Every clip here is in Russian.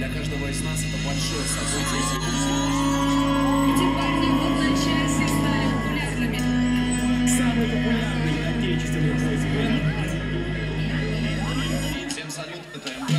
Для каждого из нас это большое событие. Эти парни в одночасье стали популярными. Самый популярный отечественный бойсбенд. Всем салют, это МБ.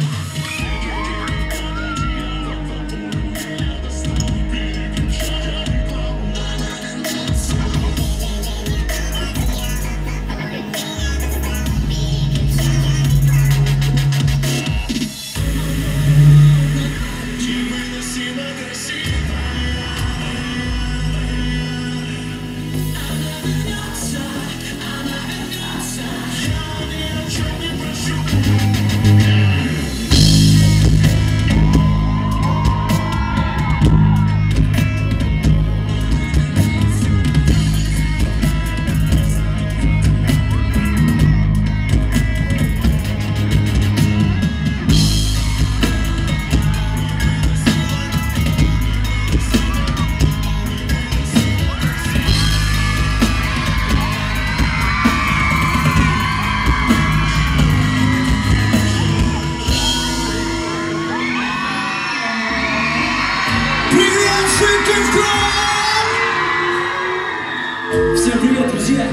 Всем привет, друзья!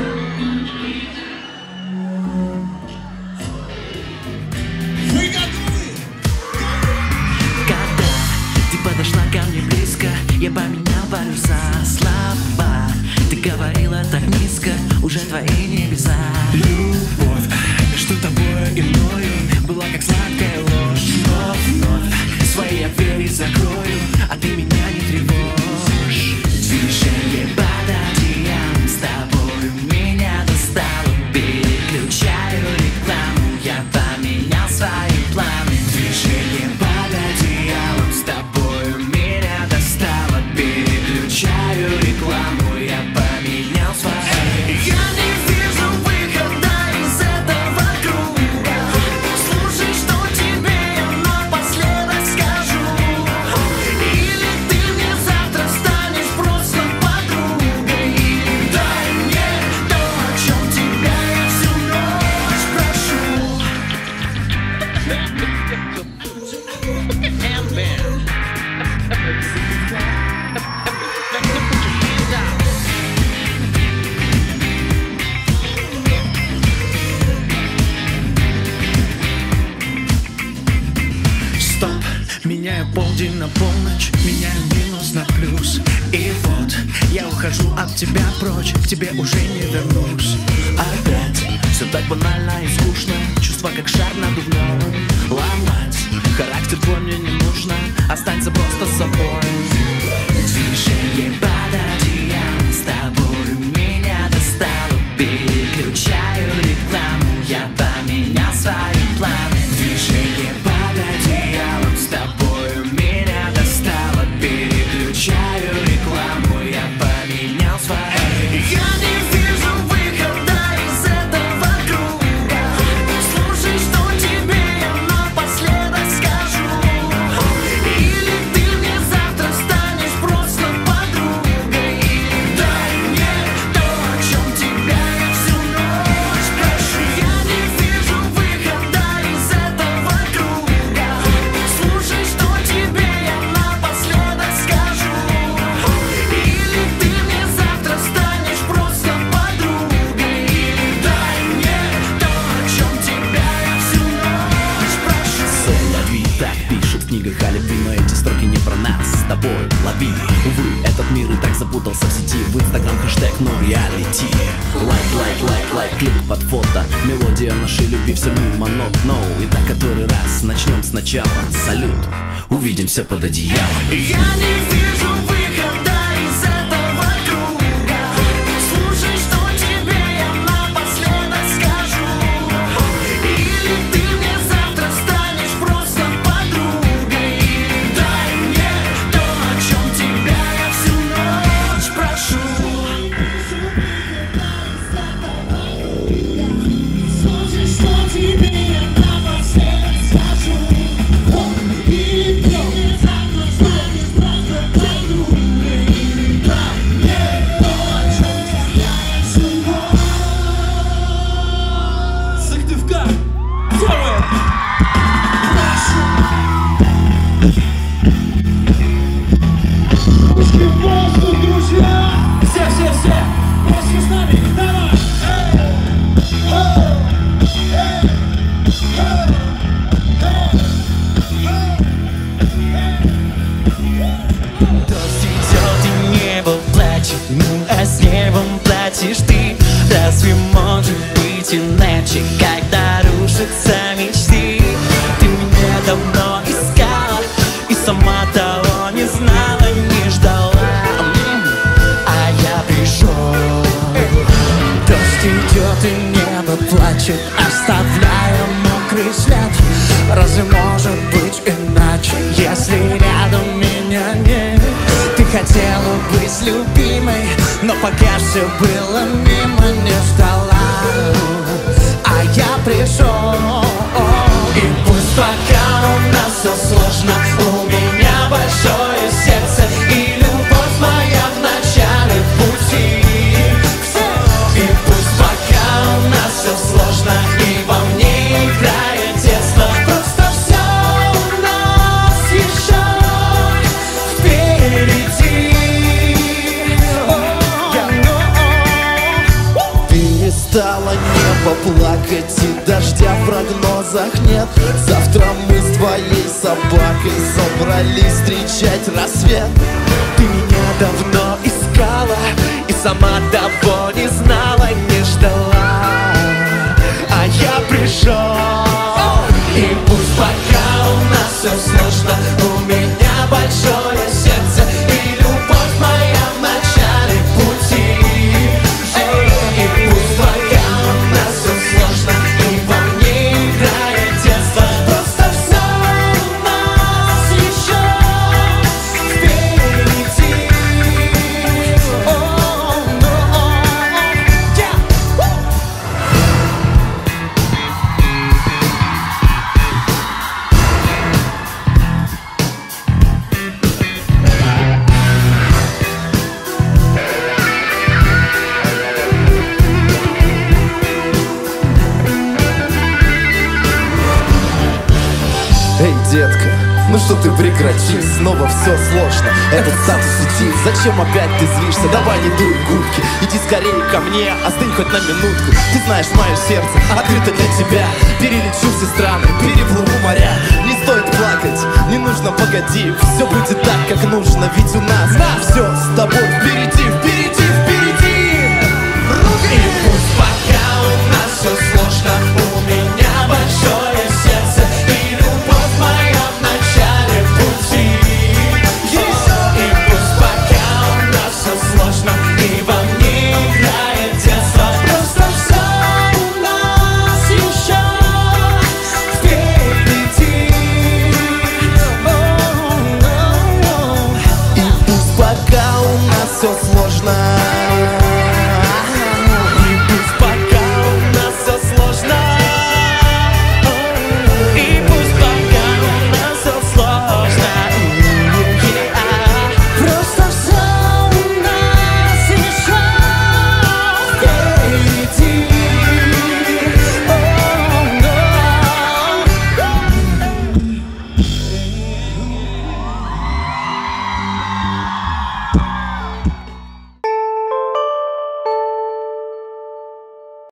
Вы готовы? Когда ты подошла ко мне близко, я поменял паруса, слова. Ты говорила так низко, уже твои небеса. Любовь, что тобою и мною была как сладкая ложь. Вновь свои двери закрою, а ты меня не тревожь. Движение под одеялом, с тобою меня достало. Переключаю рекламу, я поменял свои планы. Движение под одеялом, с тобою меня достало. Переключаю рекламу, я поменял свои. Я не вижу выхода из этого круга. Слушай, что тебе я напоследок скажу. Или ты мне завтра станешь просто подругой. Или дай мне то, о чем тебя я всю ночь прошу. Стоп, меняю полдень на полночь, меняю минус на плюс. И вот, я ухожу от тебя прочь, к тебе уже не вернусь. Опять все так банально и скучно. Чувства как шар надувной. Ломать характер твой мне не нужно. Останься просто собой. Движение под одеялом, с тобой меня достало. Переключаю рекламу, я поменял свои планы. Движение под одеялом, с тобою меня достало. Переключаю рекламу, я поменял свои. Я не вижу выхода из этого круга. Слушай, что тебе я напоследок скажу. Или ты мне завтра станешь просто подругой. Или дай мне то, о чем тебя я всю ночь прошу. Я не вижу выхода из этого круга. Слушай, что тебе я напоследок скажу. Или ты мне завтра станешь просто подругой. Или дай мне то, о чем тебя я всю ночь прошу. Лови, так пишут в книгах о любви, но эти строки не про нас с тобой. Лови, увы, этот мир и так запутался в сети. В инстаграм хэштег no reality. Лайк, клип под фото. Мелодия нашей любви все мимо нот, no. И так который раз, начнем сначала. Салют, увидимся под одеялом. Я не вижу выхода из этого круга. Слушай, что тебе я напоследок скажу. Или ты мне завтра станешь просто подругой. Или дай мне то, о чем тебя я всю ночь прошу. Слушай, что тебе я напоследок скажу. Или ты мне завтра станешь просто подругой. Или дай мне то, о чем тебя я всю ночь. Сыктывкар! Прошу! Дождь идет и небо плачет, ну а с небом платишь ты. Разве может быть иначе, когда рушатся мечты? Ты меня давно искала и сама того не знала, не ждала, а я пришел. Дождь идет и небо плачет, оставляя мокрый след. Разве может быть иначе, если рядом меня нет? Ты хотела быть любимой, но пока все было мимо, не ждала, а я пришел. И пусть пока у нас все сложно, у меня большое сердце и любовь моя в начале пути. И пусть пока у нас все сложно и во мне играет детство, просто все у нас еще впереди. Перестало небо плакать и дождя в прогнозах нет. Завтра мы с твоей собакой собрались встречать рассвет. Ты меня давно искала и сама того не знала, не ждала, а я пришел. И пусть пока у нас все сложно, у меня большое сердце и любовь моя в начале пути. И пусть пока у нас все сложно и во мне играет детство, просто все у нас еще впереди. Эй, детка, ну что ты прекрати, снова все сложно. Этот статус сети, зачем опять ты злишься? Давай не дуй губки, иди скорее ко мне, остынь хоть на минутку. Ты знаешь, мое сердце открыто для тебя. Перелечу все страны, переплыву моря. Не стоит плакать, не нужно, погоди, все будет так, как нужно, ведь у нас все с тобой впереди, впереди, впереди. И пусть пока у нас все сложно,